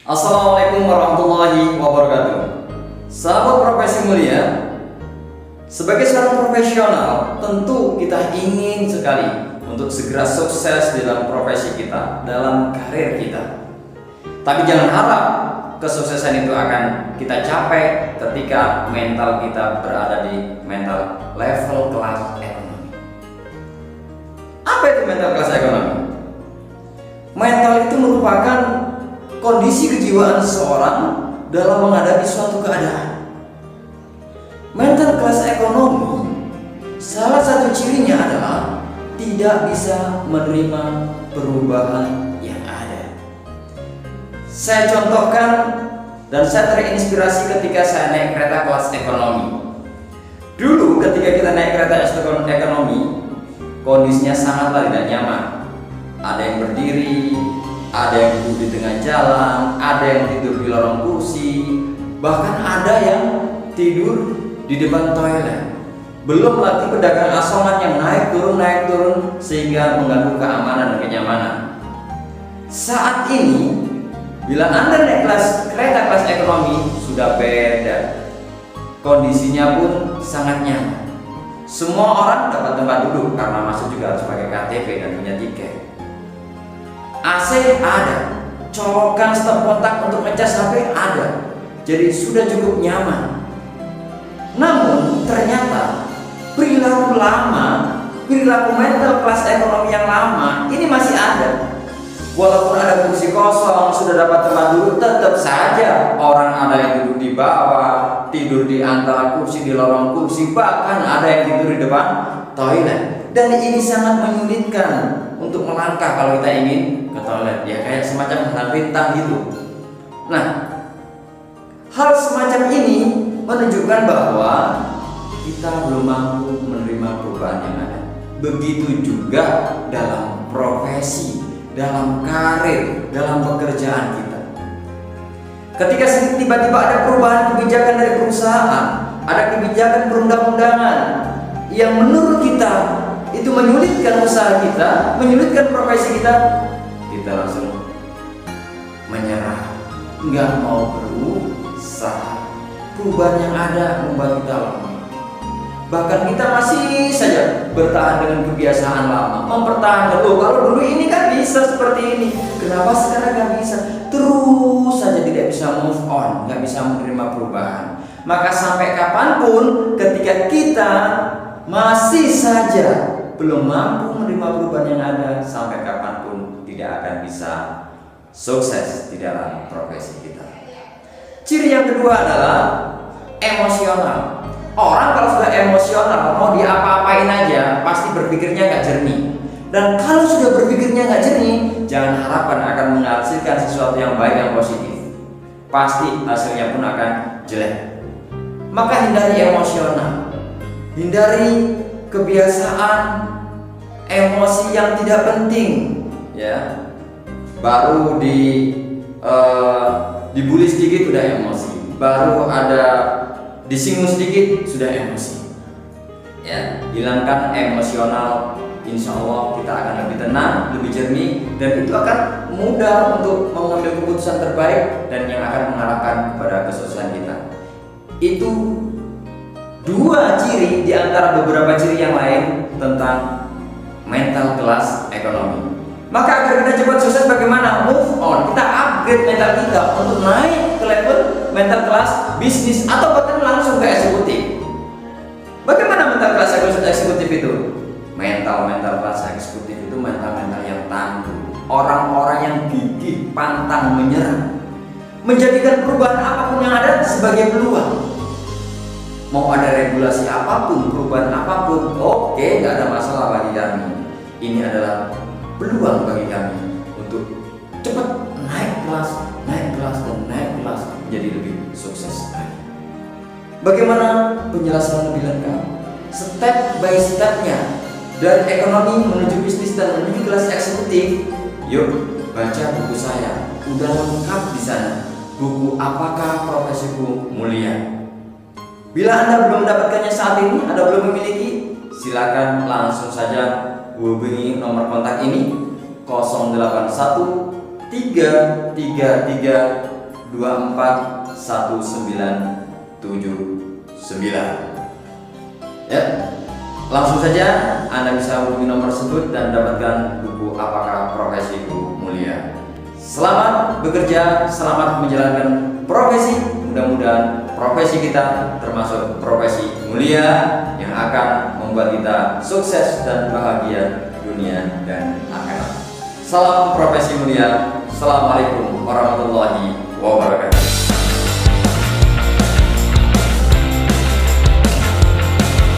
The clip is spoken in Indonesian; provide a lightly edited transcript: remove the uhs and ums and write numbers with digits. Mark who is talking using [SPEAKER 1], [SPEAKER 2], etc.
[SPEAKER 1] Assalamualaikum warahmatullahi wabarakatuh. Sahabat profesi mulia, sebagai seorang profesional, tentu kita ingin sekali untuk segera sukses dalam profesi kita, dalam karir kita. Tapi jangan harap kesuksesan itu akan kita capai ketika mental kita berada di mental level kelas ekonomi. Apa itu mental kelas ekonomi? Mental itu merupakan kondisi kejiwaan seseorang dalam menghadapi suatu keadaan. Mental kelas ekonomi, salah satu cirinya adalah tidak bisa menerima perubahan yang ada. Saya contohkan dan saya terinspirasi ketika saya naik kereta kelas ekonomi. Dulu ketika kita naik kereta ekonomi, kondisinya sangatlah tidak nyaman. Ada yang berdiri, ada yang duduk di tengah jalan, ada yang tidur di lorong kursi, bahkan ada yang tidur di depan toilet. Belum lagi pedagang asongan yang naik turun sehingga mengganggu keamanan dan kenyamanan. Saat ini, bila Anda naik kereta kelas ekonomi, sudah beda. Kondisinya pun sangat nyaman. Semua orang dapat tempat duduk karena masuk juga harus pakai KTP dan punya tiket. AC ada, colokan stop kontak untuk ngecas HP ada, jadi sudah cukup nyaman. Namun ternyata perilaku mental kelas ekonomi yang lama ini masih ada. Walaupun ada kursi kosong, sudah dapat tempat duduk, tetap saja orang ada yang duduk di bawah, tidur di antara kursi, di lorong kursi, bahkan ada yang tidur di depan toilet. Dan ini sangat menyulitkan untuk melangkah kalau kita ingin ke toilet, ya kayak semacam hal bintang gitu. Nah, hal semacam ini menunjukkan bahwa kita belum mampu menerima perubahan yang ada. Begitu juga dalam profesi, dalam karir, dalam pekerjaan kita. Ketika tiba-tiba ada perubahan kebijakan dari perusahaan, ada kebijakan perundang-undangan yang menurut kita itu menyulitkan usaha kita, menyulitkan profesi kita, kita langsung menyerah, nggak mau berusaha. Perubahan yang ada membuat kita lemah. Bahkan kita masih saja bertahan dengan kebiasaan lama, mempertahankan, kalau dulu ini kan bisa seperti ini, kenapa sekarang nggak bisa? Terus saja tidak bisa move on, nggak bisa menerima perubahan. Maka sampai kapanpun ketika kita masih saja belum mampu menerima perubahan yang ada, sampai kapanpun tidak akan bisa sukses di dalam profesi kita. Ciri yang kedua adalah emosional. Orang kalau sudah emosional, mau diapa-apain aja pasti berpikirnya nggak jernih. Dan kalau sudah berpikirnya nggak jernih, jangan harapkan akan menghasilkan sesuatu yang baik, yang positif. Pasti hasilnya pun akan jelek. Maka hindari emosional, hindari kebiasaan emosi yang tidak penting, ya. Baru dibully sedikit sudah emosi, baru ada disinggung sedikit sudah emosi, ya. Hilangkan emosional, insya Allah kita akan lebih tenang, lebih jernih, dan itu akan mudah untuk mengambil keputusan terbaik dan yang akan mengarahkan kepada kesuksesan kita. Itu dua ciri di antara beberapa ciri yang lain tentang mental kelas ekonomi. Maka agar kita cepat sukses, bagaimana? Move on, kita upgrade mental kita untuk naik ke level mental kelas bisnis atau bahkan langsung ke eksekutif. Bagaimana mental kelas eksekutif itu? Mental kelas eksekutif itu mental yang tangguh, orang-orang yang gigih, pantang menyerah, menjadikan perubahan apapun yang ada sebagai peluang. Mau ada regulasi apapun, perubahan apapun, oke, nggak ada masalah bagi kami. Ini adalah peluang bagi kami untuk cepat naik kelas menjadi lebih sukses lagi. Bagaimana penjelasan lebih lengkap, step by stepnya dari ekonomi menuju bisnis dan menuju kelas eksekutif? Yuk baca buku saya, udah lengkap di sana. Buku Apakah Profesiku Mulia? Bila Anda belum mendapatkannya saat ini, Anda belum memiliki, silakan langsung saja hubungi nomor kontak ini 081 333 Ya, langsung saja Anda bisa hubungi nomor tersebut dan dapatkan buku Apakah Profesiku Mulia. Selamat bekerja, selamat menjalankan profesi. Mudah-mudahan profesi kita termasuk profesi mulia yang akan membuat kita sukses dan bahagia dunia dan akhirat. Salam profesi mulia. Assalamualaikum warahmatullahi wabarakatuh.